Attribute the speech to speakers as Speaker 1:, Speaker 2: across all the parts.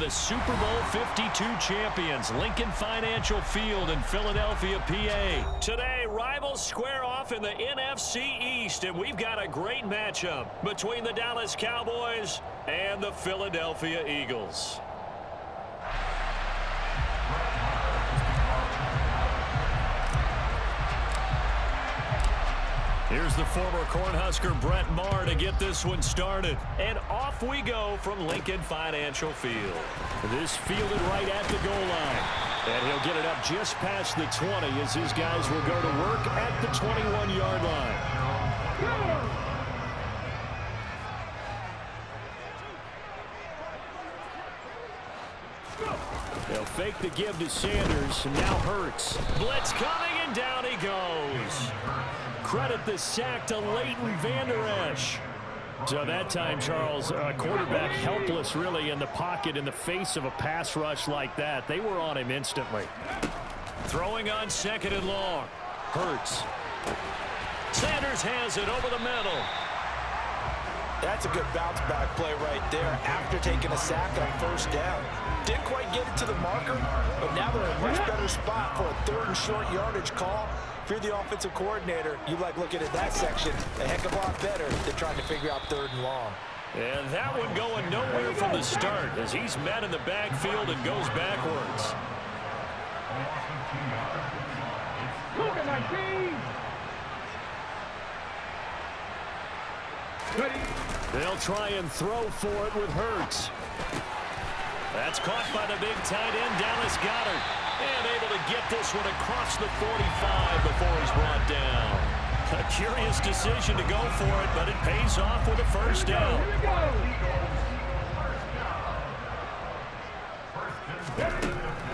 Speaker 1: the Super Bowl 52 champions, Lincoln Financial Field in Philadelphia, PA. Today, rivals square off in the NFC East, and we've got a great matchup between the Dallas Cowboys and the Philadelphia Eagles. Here's the former Cornhusker Brett Maher to get this one started. And off we go from Lincoln Financial Field. This fielded right at the goal line. And he'll get it up just past the 20 as his guys will go to work at the 21-yard line. They'll fake the give to Sanders, and now Hurts. Blitz coming, and down he goes. Credit the sack to Leighton Vander Esch. So that time, Charles, quarterback helpless really in the pocket in the face of a pass rush like that. They were on him instantly. Throwing on 2nd and long. Hurts. Sanders has it over the middle.
Speaker 2: That's a good bounce back play right there after taking a sack on 1st down. Didn't quite get it to the marker, but now they're in a much better spot for a 3rd and short yardage call. If you're the offensive coordinator, you like looking at that section a heck of a lot better than trying to figure out 3rd and long.
Speaker 1: And that one going nowhere from the start as he's met in the backfield and goes backwards.
Speaker 3: Look at my team!
Speaker 1: They'll try and throw for it with Hurts. That's caught by the big tight end, Dallas Goedert. And able to get this one across the 45 before he's brought down. A curious decision to go for it, but it pays off with a 1st down.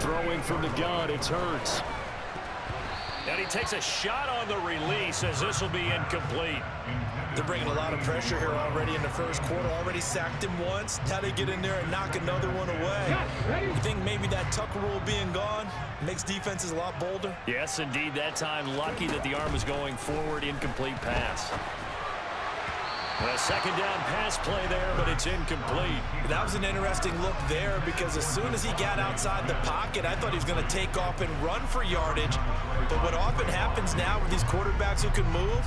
Speaker 1: Throwing from the gun, it's Hurts. And he takes a shot on the release as this will be incomplete.
Speaker 2: They're bringing a lot of pressure here already in the 1st quarter. Already sacked him once. Now they get in there and knock another one away. You think maybe that Tucker rule being gone makes defenses a lot bolder?
Speaker 1: Yes, indeed. That time, lucky that the arm was going forward. Incomplete pass. A 2nd down pass play there, but it's incomplete.
Speaker 2: That was an interesting look there because as soon as he got outside the pocket, I thought he was going to take off and run for yardage. But what often happens now with these quarterbacks who can move,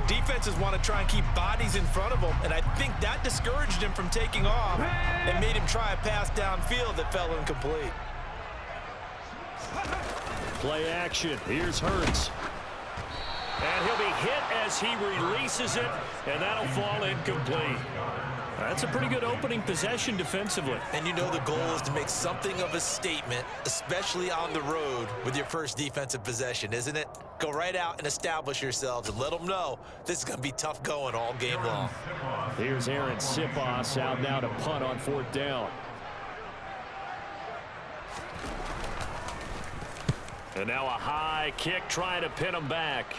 Speaker 2: defenses want to try and keep bodies in front of them, and I think that discouraged him from taking off and made him try a pass downfield that fell incomplete.
Speaker 1: Play action. Here's Hurts. And he'll be hit as he releases it, and that'll fall incomplete. That's a pretty good opening possession defensively.
Speaker 2: And you know the goal is to make something of a statement, especially on the road with your first defensive possession, isn't it? Go right out and establish yourselves and let them know this is going to be tough going all game long.
Speaker 1: Here's Aaron Sipos out now to punt on 4th down. And now a high kick trying to pin him back.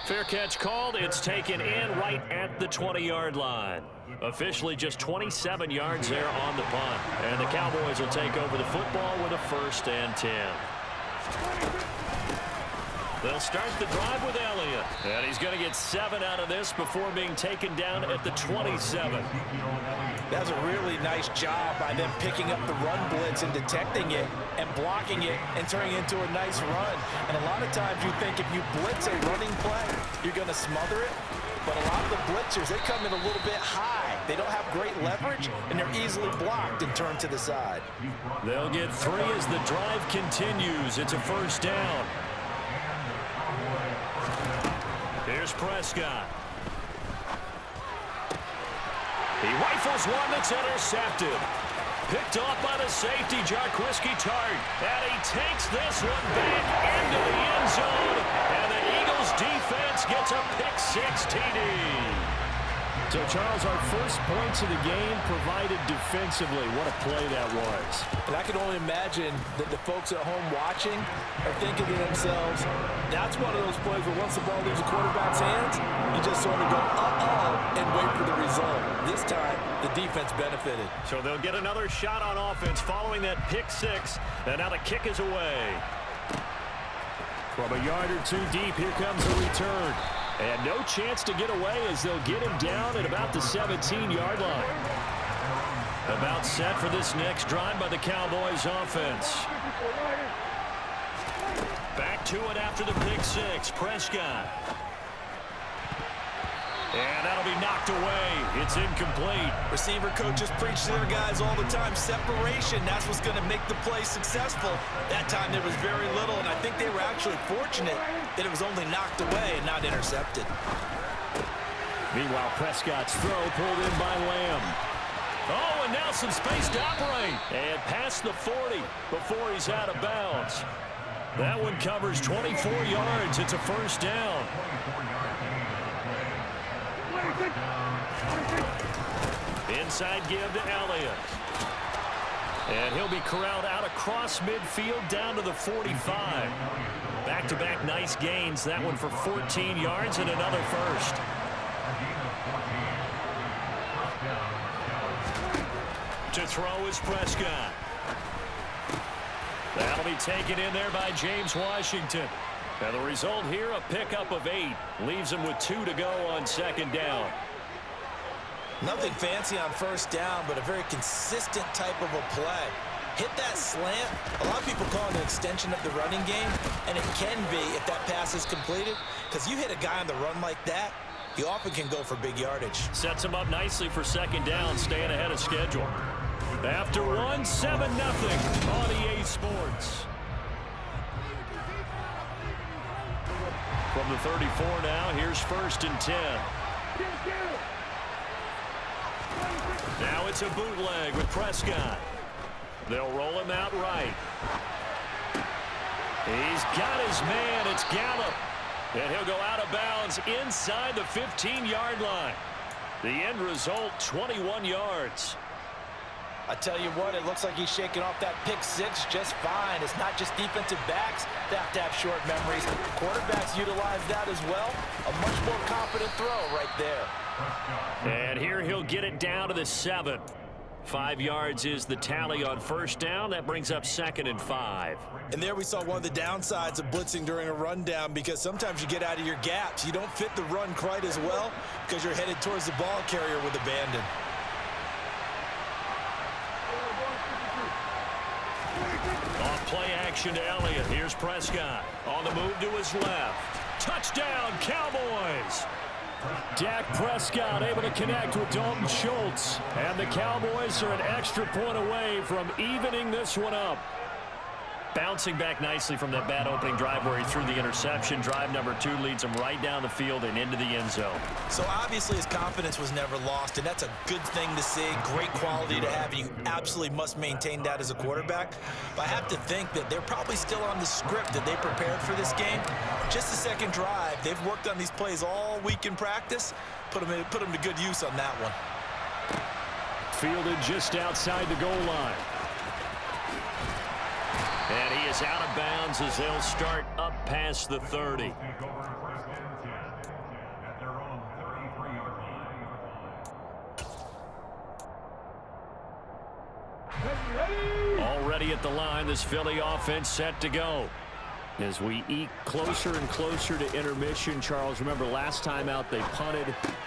Speaker 1: Fair catch called. It's taken in right at the 20-yard line. Officially just 27 yards there on the punt. And the Cowboys will take over the football with a 1st and 10. They'll start the drive with Elliott. And he's going to get 7 out of this before being taken down at the 27.
Speaker 2: That's a really nice job by them picking up the run blitz and detecting it and blocking it and turning it into a nice run. And a lot of times you think if you blitz a running play, you're going to smother it. But a lot of the blitzers, they come in a little bit high. They don't have great leverage, and they're easily blocked and turned to the side.
Speaker 1: They'll get 3 as the drive continues. It's a 1st down. Here's Prescott. He rifles one that's intercepted. Picked off by the safety, Jarquiski Tart. And he takes this one back into the end zone. And the Eagles defense gets a pick-6 TD. So, Charles, our first points of the game provided defensively. What a play that was.
Speaker 2: And I can only imagine that the folks at home watching are thinking to themselves, that's one of those plays where once the ball leaves the quarterback's hands, you just sort of go, uh-oh, and wait for the result. This time, the defense benefited.
Speaker 1: So they'll get another shot on offense following that pick-6. And now the kick is away. From a yard or 2 deep, here comes the return. And no chance to get away as they'll get him down at about the 17-yard line. About set for this next drive by the Cowboys offense. Back to it after the pick six. Prescott. And that'll be knocked away. It's incomplete.
Speaker 2: Receiver coaches preach to their guys all the time. Separation, that's what's going to make the play successful. That time there was very little, and I think they were actually fortunate that it was only knocked away and not intercepted.
Speaker 1: Meanwhile, Prescott's throw pulled in by Lamb. Oh, and now some space to operate. And past the 40 before he's out of bounds. That one covers 24 yards. It's a first down. Inside give to Elliott. And he'll be corralled out across midfield down to the 45. Back-to-back nice gains. That one for 14 yards and another first. To throw is Prescott. That'll be taken in there by James Washington. And the result here, a pickup of 8. Leaves him with 2 to go on second down.
Speaker 2: Nothing fancy on first down, but a very consistent type of a play. Hit that slant. A lot of people call it an extension of the running game, and it can be if that pass is completed, because you hit a guy on the run like that, he often can go for big yardage.
Speaker 1: Sets him up nicely for second down, staying ahead of schedule. After one, 7-0 on EA Sports. From the 34 now, here's 1st and 10. Now it's a bootleg with Prescott. They'll roll him out right. He's got his man. It's Gallup. And he'll go out of bounds inside the 15-yard line. The end result, 21 yards.
Speaker 2: I tell you what, it looks like he's shaking off that pick six just fine. It's not just defensive backs that have to have short memories. Quarterbacks utilize that as well. A much more confident throw right there.
Speaker 1: And here he'll get it down to the 7. 5 yards is the tally on first down. That brings up 2nd and 5.
Speaker 2: And there we saw one of the downsides of blitzing during a rundown, because sometimes you get out of your gaps. You don't fit the run quite as well because you're headed towards the ball carrier with abandon.
Speaker 1: Off play action to Elliott. Here's Prescott on the move to his left. Touchdown, Cowboys! Dak Prescott able to connect with Dalton Schultz. And the Cowboys are an extra point away from evening this one up. Bouncing back nicely from that bad opening drive where he threw the interception. Drive number 2 leads him right down the field and into the end zone.
Speaker 2: So obviously his confidence was never lost, and that's a good thing to see. Great quality to have, and you absolutely must maintain that as a quarterback. But I have to think that they're probably still on the script that they prepared for this game. Just the second drive. They've worked on these plays all week in practice. Put them to good use on that one.
Speaker 1: Fielded just outside the goal line. And he is out of bounds as they'll start up past the 30. Already at the line, this Philly offense set to go. As we eke closer and closer to intermission, Charles, remember last time out they punted.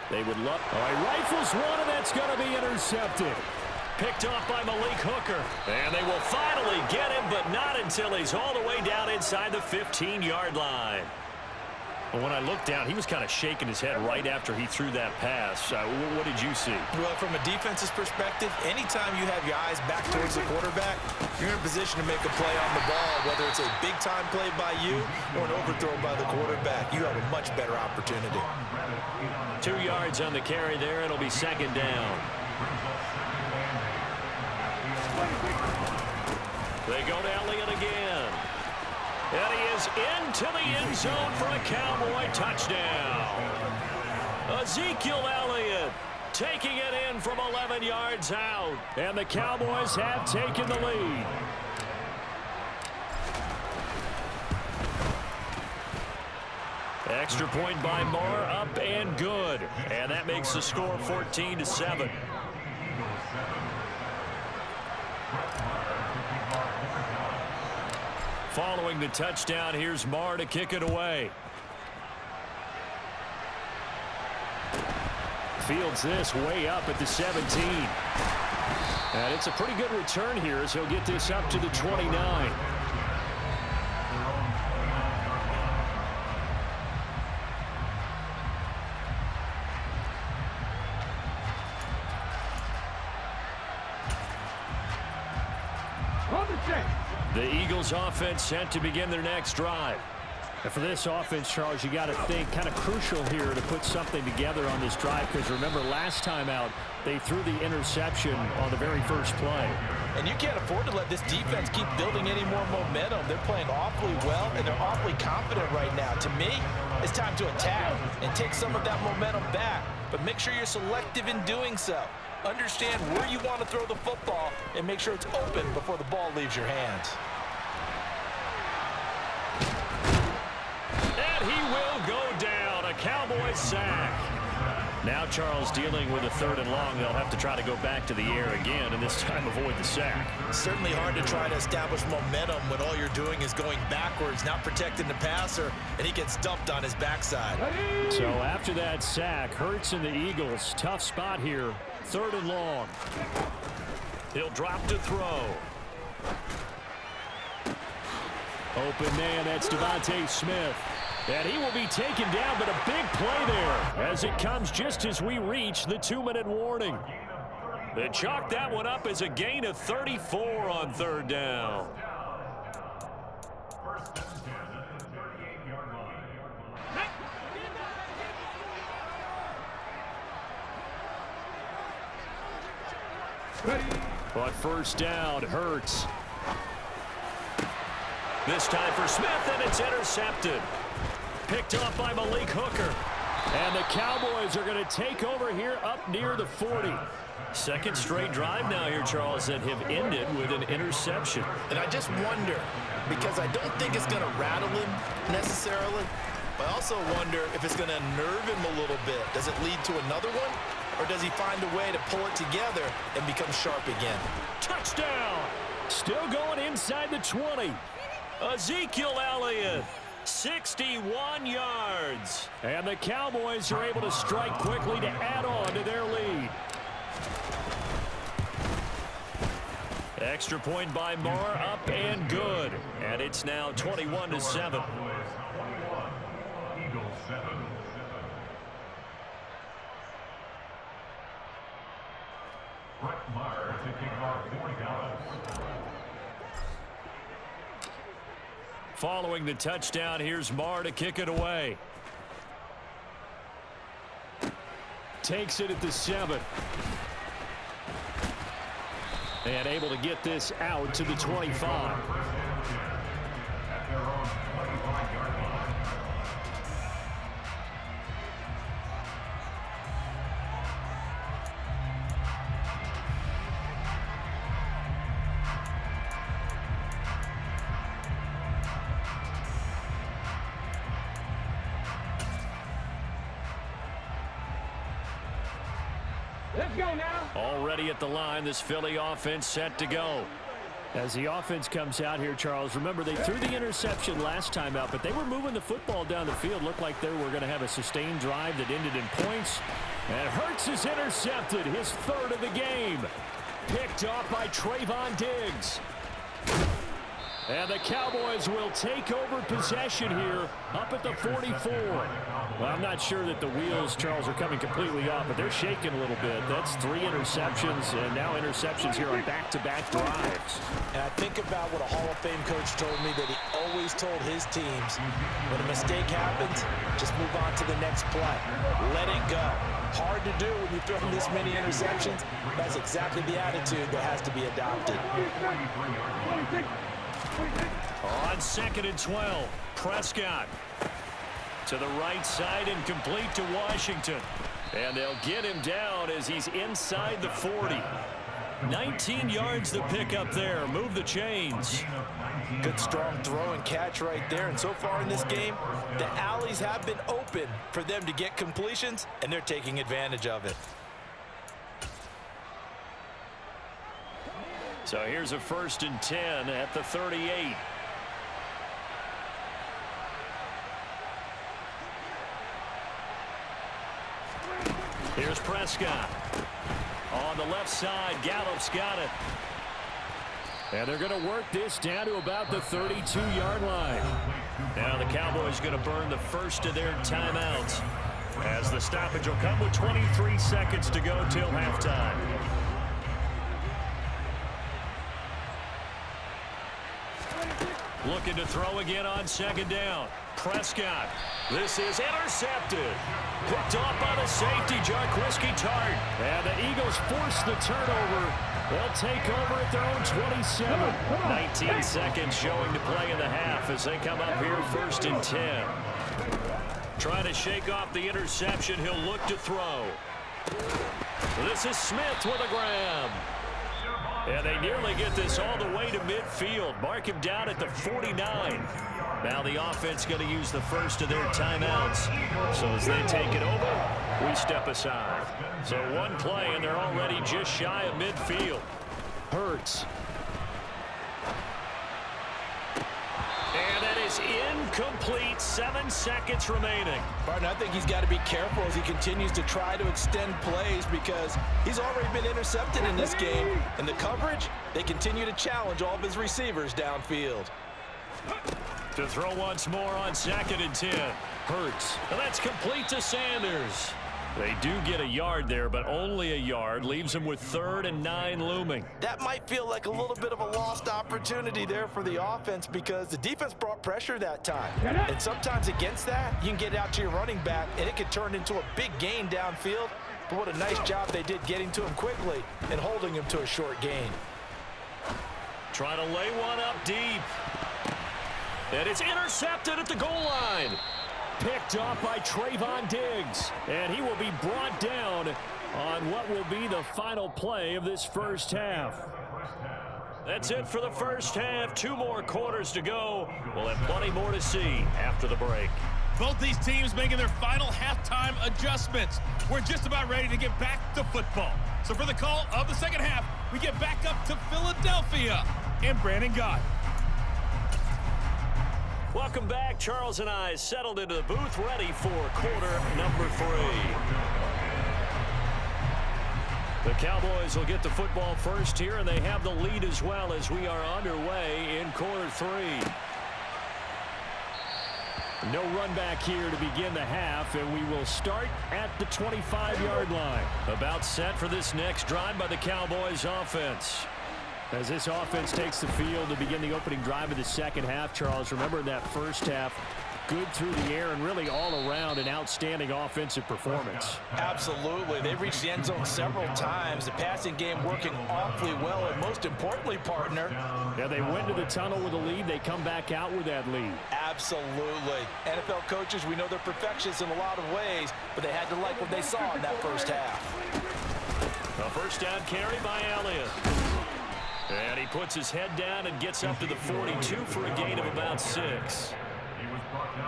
Speaker 1: They would love. All right, rifles one, and that's going to be intercepted. Picked off by Malik Hooker. And they will finally get him, but not until he's all the way down inside the 15-yard line. But when I looked down, he was kind of shaking his head right after he threw that pass. What did you see?
Speaker 2: Well, from a defense's perspective, anytime you have your eyes back towards the quarterback, you're in a position to make a play on the ball, whether it's a big-time play by you or an overthrow by the quarterback. You have a much better opportunity.
Speaker 1: 2 yards on the carry there. It'll be second down. They go to Elliott again. And he is into the end zone for a Cowboy touchdown. Ezekiel Elliott taking it in from 11 yards out. And the Cowboys have taken the lead. Extra point by Moore, up and good. And that makes the score 14-7. Following the touchdown, here's Marr to kick it away. Fields this way up at the 17. And it's a pretty good return here as he'll get this up to the 29. The Eagles offense set to begin their next drive. And for this offense, Charles, you got to think kind of crucial here to put something together on this drive, because remember last time out they threw the interception on the very first play.
Speaker 2: And you can't afford to let this defense keep building any more momentum. They're playing awfully well, and they're awfully confident right now. To me, it's time to attack and take some of that momentum back, but make sure you're selective in doing so. Understand where you want to throw the football and make sure it's open before the ball leaves your hands.
Speaker 1: And he will go down. A Cowboys sack. Now Charles dealing with a 3rd and long. They'll have to try to go back to the air again, and this time avoid the sack.
Speaker 2: Certainly hard to try to establish momentum when all you're doing is going backwards, not protecting the passer, and he gets dumped on his backside.
Speaker 1: So after that sack, Hurts and the Eagles, tough spot here. 3rd and long. He'll drop to throw. Open man, that's Devontae Smith. And he will be taken down, but a big play there as it comes just as we reach the 2-minute warning. They chalk that one up as a gain of 34 on 3rd down. But first down, Hurts. This time for Smith, and it's intercepted. Picked off by Malik Hooker. And the Cowboys are going to take over here up near the 40. Second straight drive now here, Charles, that have ended with an interception.
Speaker 2: And I just wonder, because I don't think it's going to rattle him necessarily, but I also wonder if it's going to nerve him a little bit. Does it lead to another one? Or does he find a way to pull it together and become sharp again?
Speaker 1: Touchdown! Still going inside the 20. Ezekiel Elliott, 61 yards. And the Cowboys are able to strike quickly to add on to their lead. Extra point by Moore, up and good. And it's now 21-7. Following the touchdown, here's Marr to kick it away. Takes it at the 7. And able to get this out to the 25.
Speaker 3: Let's go now.
Speaker 1: Already at the line, this Philly offense set to go. As the offense comes out here, Charles, remember they threw the interception last time out, but they were moving the football down the field. Looked like they were going to have a sustained drive that ended in points. And Hurts is intercepted, his 3rd of the game. Picked off by Trayvon Diggs. And the Cowboys will take over possession here up at the 44. Well, I'm not sure that the wheels, Charles, are coming completely off, but they're shaking a little bit. That's 3 interceptions, and now interceptions here on back-to-back drives.
Speaker 2: And I think about what a Hall of Fame coach told me, that he always told his teams, when a mistake happens, just move on to the next play. Let it go. Hard to do when you throw this many interceptions. That's exactly the attitude that has to be adopted.
Speaker 1: On 2nd and 12, Prescott to the right side and complete to Washington. And they'll get him down as he's inside the 40. 19 yards the pick up there. Move the chains.
Speaker 2: Good strong throw and catch right there. And so far in this game, the alleys have been open for them to get completions, and they're taking advantage of it.
Speaker 1: So here's a 1st and 10 at the 38. Here's Prescott. on the left side. Gallup's got it. And they're going to work this down to about the 32-yard line. Now the Cowboys going to burn the first of their timeouts, as the stoppage will come with 23 seconds to go till halftime. Looking to throw again on second down. Prescott. This is intercepted. Picked off by the safety, Jarquiski Tart. And the Eagles force the turnover. They'll take over at their own 27. 19 seconds showing to play in the half as they come up here 1st and 10. Trying to shake off the interception. He'll look to throw. This is Smith with a grab. And they nearly get this all the way to midfield. Mark him down at the 49. Now the offense going to use the first of their timeouts. So as they take it over, we step aside. So one play, and they're already just shy of midfield. Hurts. And that is incomplete. 7 seconds remaining.
Speaker 2: Barton, I think he's got to be careful as he continues to try to extend plays because he's already been intercepted in this game. And the coverage, they continue to challenge all of his receivers downfield.
Speaker 1: To throw once more on 2nd and 10. Hurts. And that's complete to Sanders. They do get a yard there, but only a yard. Leaves them with 3rd and 9 looming.
Speaker 2: That might feel like a little bit of a lost opportunity there for the offense because the defense brought pressure that time. And sometimes against that, you can get out to your running back, and it could turn into a big gain downfield. But what a nice job they did getting to him quickly and holding him to a short gain.
Speaker 1: Trying to lay one up deep. And it's intercepted at the goal line. Picked off by Trayvon Diggs. And he will be brought down on what will be the final play of this first half. That's it for the first half. 2 more quarters to go. We'll have plenty more to see after the break.
Speaker 4: Both these teams making their final halftime adjustments. We're just about ready to get back to football. So for the call of the second half, we get back up to Philadelphia and Brandon Gott.
Speaker 1: Welcome back. Charles and I settled into the booth, ready for quarter number 3. The Cowboys will get the football first here, and they have the lead as well as we are underway in quarter 3. No run back here to begin the half, and we will start at the 25-yard line. About set for this next drive by the Cowboys offense. As this offense takes the field to begin the opening drive of the second half, Charles, remember in that first half, good through the air and really all around an outstanding offensive performance.
Speaker 2: Absolutely. They've reached the end zone several times. The passing game working awfully well, and most importantly, partner.
Speaker 1: Yeah, they went to the tunnel with a lead. They come back out with that lead.
Speaker 2: Absolutely. NFL coaches, we know they're perfectionists in a lot of ways, but they had to like what they saw in that first half.
Speaker 1: A first down carry by Elliott. And he puts his head down and gets up to the 42 for a gain of about 6.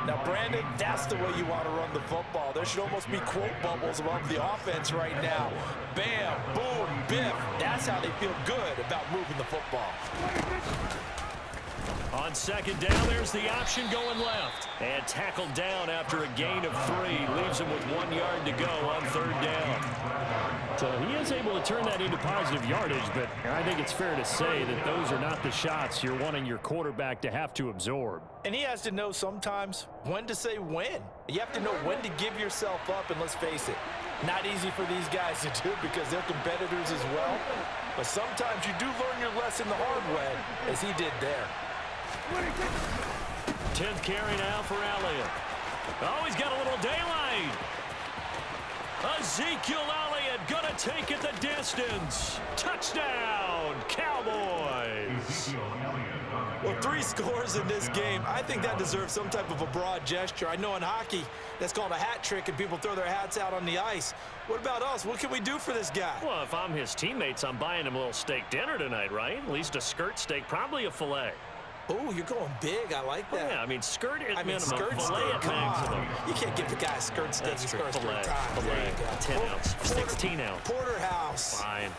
Speaker 2: Now, Brandon, that's the way you want to run the football. There should almost be quote bubbles above the offense right now. Bam, boom, biff. That's how they feel good about moving the football.
Speaker 1: On second down, there's the option going left. And tackled down after a gain of 3. Leaves him with 1 yard to go on third down. So he is able to turn that into positive yardage, but I think it's fair to say that those are not the shots you're wanting your quarterback to have to absorb.
Speaker 2: And he has to know sometimes when to say when. You have to know when to give yourself up, and let's face it, not easy for these guys to do because they're competitors as well. But sometimes you do learn your lesson the hard way, as he did there.
Speaker 1: 10th carry now for Elliott. Oh, he's got a little daylight. Ezekiel Elliott gonna take it the distance. Touchdown, Cowboys.
Speaker 2: Well, 3 scores in this game. I think that deserves some type of a broad gesture. I know in hockey, that's called a hat trick, and people throw their hats out on the ice. What about us? What can we do for this guy?
Speaker 1: Well, if I'm his teammates, I'm buying him a little steak dinner tonight, right? At least a skirt steak, probably a filet.
Speaker 2: Oh, you're going big. I like that.
Speaker 1: Yeah, I mean, skirt at minimum,
Speaker 2: skirt
Speaker 1: filet
Speaker 2: steak,
Speaker 1: at maximum.
Speaker 2: You can't give the guy a skirt steak.
Speaker 1: That's
Speaker 2: He
Speaker 1: true.
Speaker 2: scores 3
Speaker 1: Filet,
Speaker 2: times. There you go.
Speaker 1: 10 ounce, 16 ounce.
Speaker 2: Porterhouse.
Speaker 1: Fine.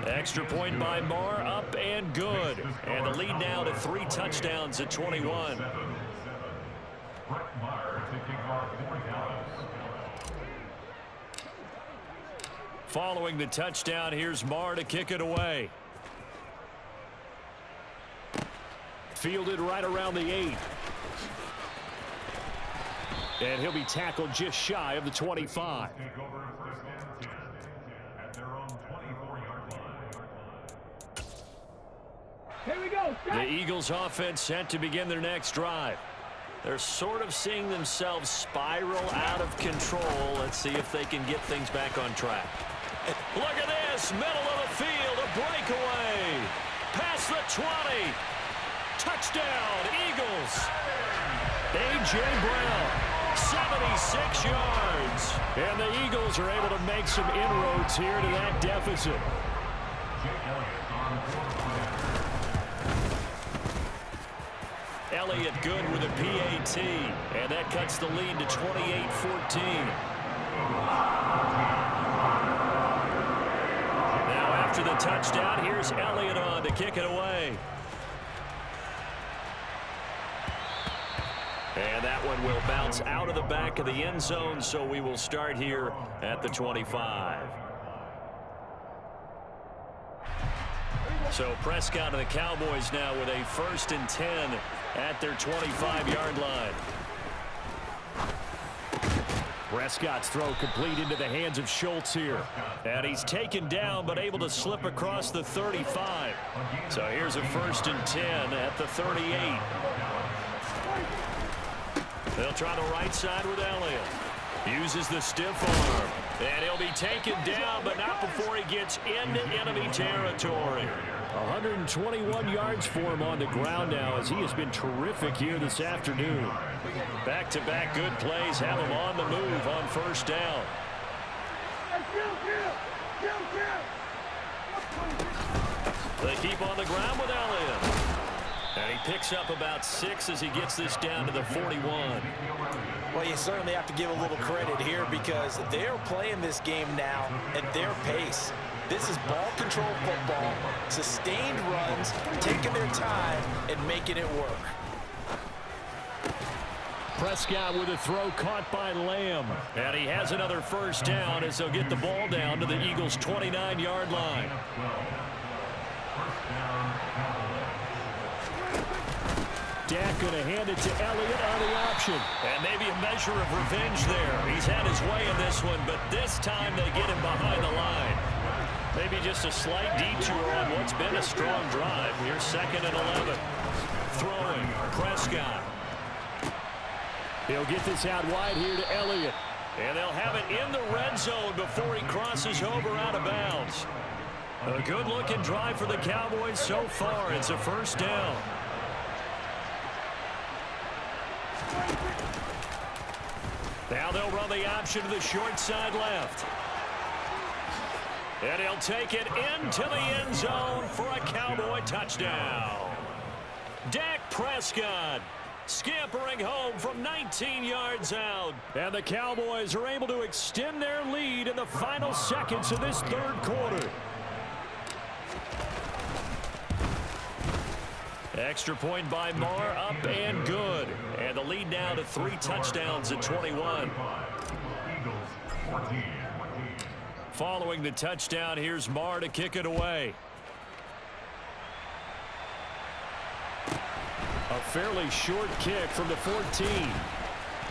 Speaker 1: Extra point by Marr, up and good. And the lead now to 3 touchdowns at 21. Following the touchdown, here's Marr to kick it away. Fielded right around the 8. And he'll be tackled just shy of the 25.
Speaker 3: Here we go.
Speaker 1: The Eagles offense set to begin their next drive. They're sort of seeing themselves spiral out of control. Let's see if they can get things back on track. Look at this, middle of the field, a breakaway. Past the 20. Touchdown, Eagles. A.J. Brown, 76 yards. And the Eagles are able to make some inroads here to that deficit. Elliott good with a PAT, and that cuts the lead to 28-14. Now after the touchdown, here's Elliott on to kick it away. And that one will bounce out of the back of the end zone, so we will start here at the 25. So Prescott and the Cowboys now with a 1st and 10 at their 25-yard line. Prescott's throw complete into the hands of Schultz here. And he's taken down but able to slip across the 35. So here's a 1st and 10 at the 38. They'll try the right side with Elliott. Uses the stiff arm. And he'll be taken down, but not before he gets into enemy territory. 121 yards for him on the ground now as he has been terrific here this afternoon. Back-to-back good plays have him on the move on 1st down. They keep on the ground with Elliott. And he picks up about 6 as he gets this down to the 41.
Speaker 2: Well, you certainly have to give a little credit here because they're playing this game now at their pace. This is ball control football, sustained runs, taking their time and making it work.
Speaker 1: Prescott with a throw caught by Lamb. And he has another 1st down as they'll get the ball down to the Eagles' 29-yard line. Dak going to hand it to Elliott on the option. And maybe a measure of revenge there. He's had his way in this one, but this time they get him behind the line. Maybe just a slight detour on what's been a strong drive. Here's 2nd and 11. Throwing, Prescott. He'll get this out wide here to Elliott. And they'll have it in the red zone before he crosses over out of bounds. A good-looking drive for the Cowboys so far. It's a 1st down. Now they'll run the option to the short side left. And he'll take it into the end zone for a Cowboy touchdown. Dak Prescott scampering home from 19 yards out. And the Cowboys are able to extend their lead in the final seconds of this 3rd quarter. Extra point by Marr, up and good. And the lead now to 3 touchdowns at 21. Following the touchdown, here's Marr to kick it away. A fairly short kick from the 14.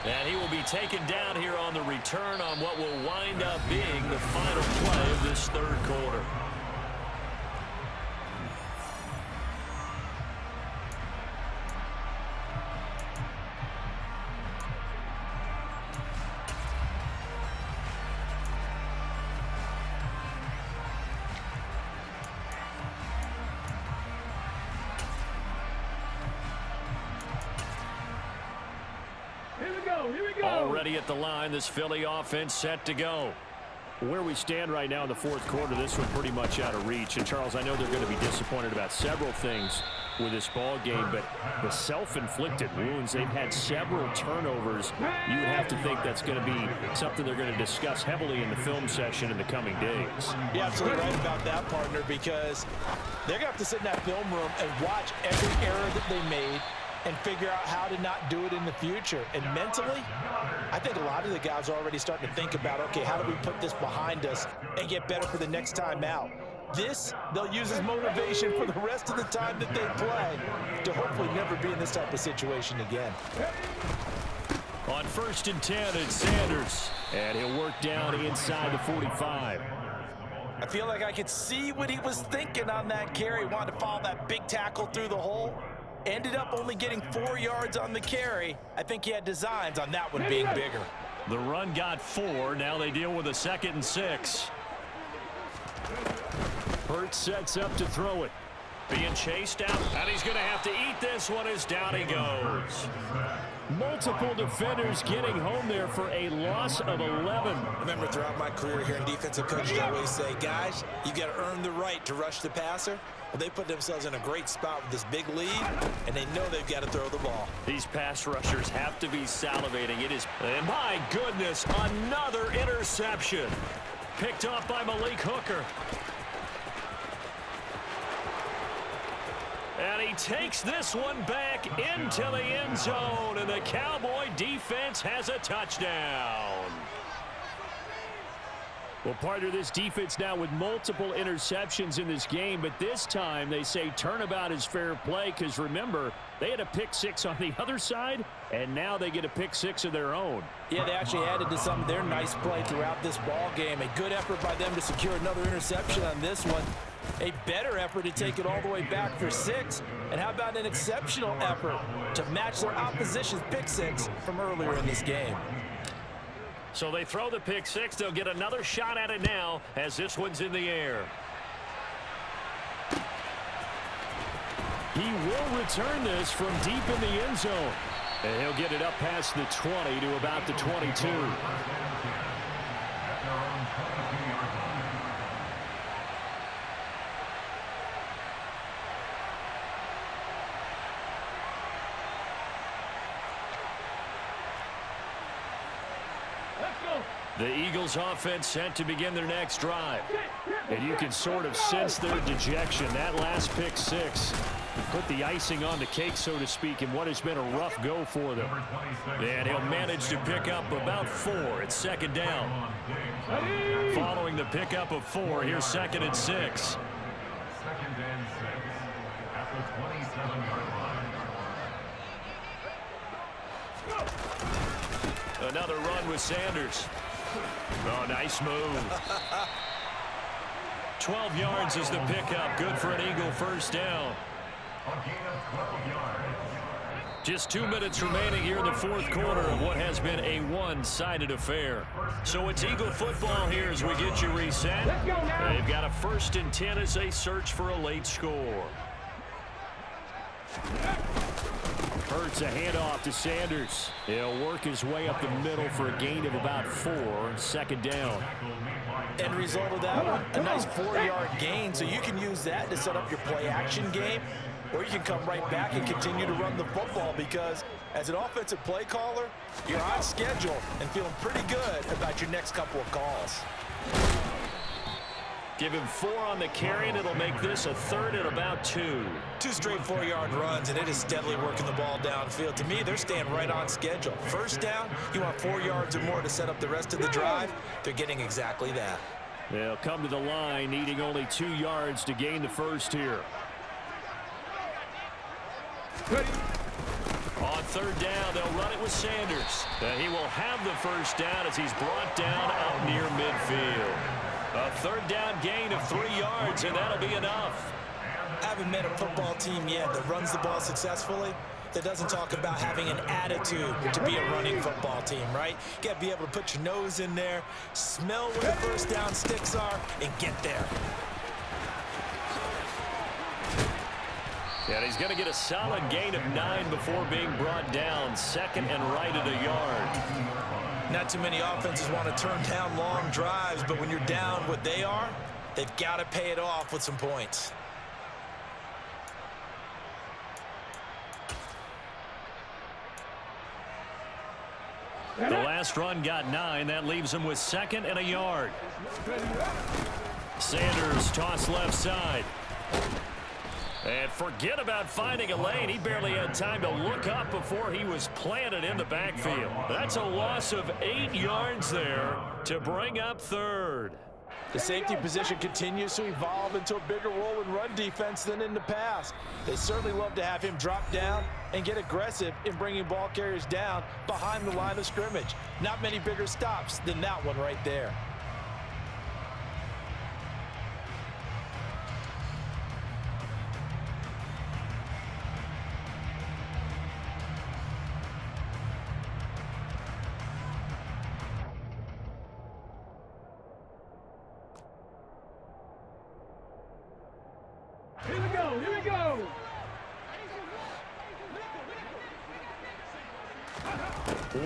Speaker 1: And he will be taken down here on the return on what will wind up being the final play of this 3rd quarter. Already at the line, this Philly offense set to go. Where we stand right now in the 4th quarter, this one pretty much out of reach. And, Charles, I know they're going to be disappointed about several things with this ball game, but the self-inflicted wounds, they've had several turnovers. You would have to think that's going to be something they're going to discuss heavily in the film session in the coming days.
Speaker 2: You're absolutely right about that, partner, because they're going to have to sit in that film room and watch every error that they made and figure out how to not do it in the future. And mentally, I think a lot of the guys are already starting to think about, okay, how do we put this behind us and get better for the next time out? This, they'll use as motivation for the rest of the time that they play to hopefully never be in this type of situation again.
Speaker 1: On 1st and 10, it's Sanders, and he'll work down inside the 45.
Speaker 2: I feel like I could see what he was thinking on that carry. Wanted to follow that big tackle through the hole. Ended up only getting 4 yards on the carry. I think he had designs on that one being bigger.
Speaker 1: The run got 4. Now they deal with a 2nd and 6. Hurts sets up to throw it. Being chased out, and he's going to have to eat this one as down he goes. Multiple defenders getting home there for a loss of 11.
Speaker 2: I remember throughout my career here in defensive coaches always say, guys, you got to earn the right to rush the passer. Well, they put themselves in a great spot with this big lead, and they know they've got to throw the ball.
Speaker 1: These pass rushers have to be salivating. It is, and my goodness, another interception. Picked off by Malik Hooker. And he takes this one back into the end zone, and the Cowboy defense has a touchdown. Well, part of this defense now with multiple interceptions in this game, but this time they say turnabout is fair play because, remember, they had a pick 6 on the other side, and now they get a pick 6 of their own.
Speaker 2: Yeah, they actually added to some of their nice play throughout this ball game. A good effort by them to secure another interception on this one. A better effort to take it all the way back for 6. And how about an exceptional effort to match their opposition's pick 6 from earlier in this game?
Speaker 1: So they throw the pick 6. They'll get another shot at it now as this one's in the air. He will return this from deep in the end zone. And he'll get it up past the 20 to about the 22. The Eagles offense set to begin their next drive. And you can sort of sense their dejection. That last pick 6 put the icing on the cake, so to speak, in what has been a rough go for them. And he'll manage to pick up about 4. It's 2nd down. Following the pickup of 4, here's 2nd and 6.
Speaker 3: 2nd and 6 at the 27-yard line.
Speaker 1: Another run with Sanders. Oh, nice move. 12 yards is the pickup. Good for an Eagle first down.
Speaker 3: A gain of 12 yards.
Speaker 1: Just 2 minutes remaining here in the 4th quarter of what has been a one-sided affair. So it's Eagle football here as we get you reset. They've got a 1st and 10 as they search for a late score. Hurts a handoff to Sanders. He'll work his way up the middle for a gain of about 4. 2nd down.
Speaker 2: End result of that one, a nice 4-yard gain, so you can use that to set up your play-action game, or you can come right back and continue to run the football because as an offensive play caller, you're on schedule and feeling pretty good about your next couple of calls.
Speaker 1: Give him 4 on the carry, and it'll make this a 3rd and about 2.
Speaker 2: 2 straight 4-yard runs, and it is steadily working the ball downfield. To me, they're staying right on schedule. First down, you want 4 yards or more to set up the rest of the drive. They're getting exactly that.
Speaker 1: They'll come to the line, needing only 2 yards to gain the first here. On 3rd down, they'll run it with Sanders. He will have the first down as he's brought down out near midfield. A 3rd down gain of 3 yards, and that'll be enough.
Speaker 2: I haven't met a football team yet that runs the ball successfully that doesn't talk about having an attitude to be a running football team, right? You got to be able to put your nose in there, smell where the first down sticks are, and get there.
Speaker 1: And he's going to get a solid gain of 9 before being brought down. 2nd and right at a yard.
Speaker 2: Not too many offenses want to turn down long drives, but when you're down what they are, they've got to pay it off with some points.
Speaker 1: The last run got 9. That leaves him with 2nd and a yard. Sanders toss left side. And forget about finding a lane. He barely had time to look up before he was planted in the backfield. That's a loss of 8 yards there to bring up third.
Speaker 2: The safety position continues to evolve into a bigger role in run defense than in the past. They certainly love to have him drop down and get aggressive in bringing ball carriers down behind the line of scrimmage. Not many bigger stops than that one right there.
Speaker 5: Here we go.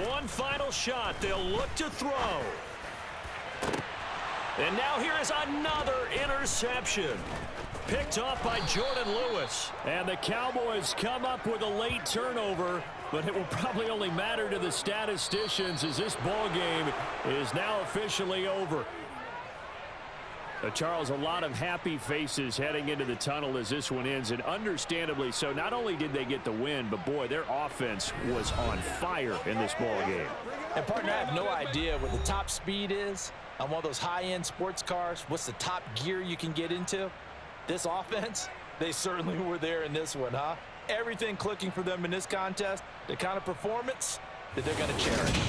Speaker 1: One final shot. They'll look to throw. And now here is another interception. Picked off by Jordan Lewis. And the Cowboys come up with a late turnover, but it will probably only matter to the statisticians as this ball game is now officially over. Charles, a lot of happy faces heading into the tunnel as this one ends, and understandably so. Not only did they get the win, but boy, their offense was on fire in this ball game.
Speaker 2: And partner, I have no idea what the top speed is on one of those high-end sports cars. What's the top gear you can get into? This offense, they certainly were there in this one, huh? Everything clicking for them in this contest, the kind of performance that they're going to cherish.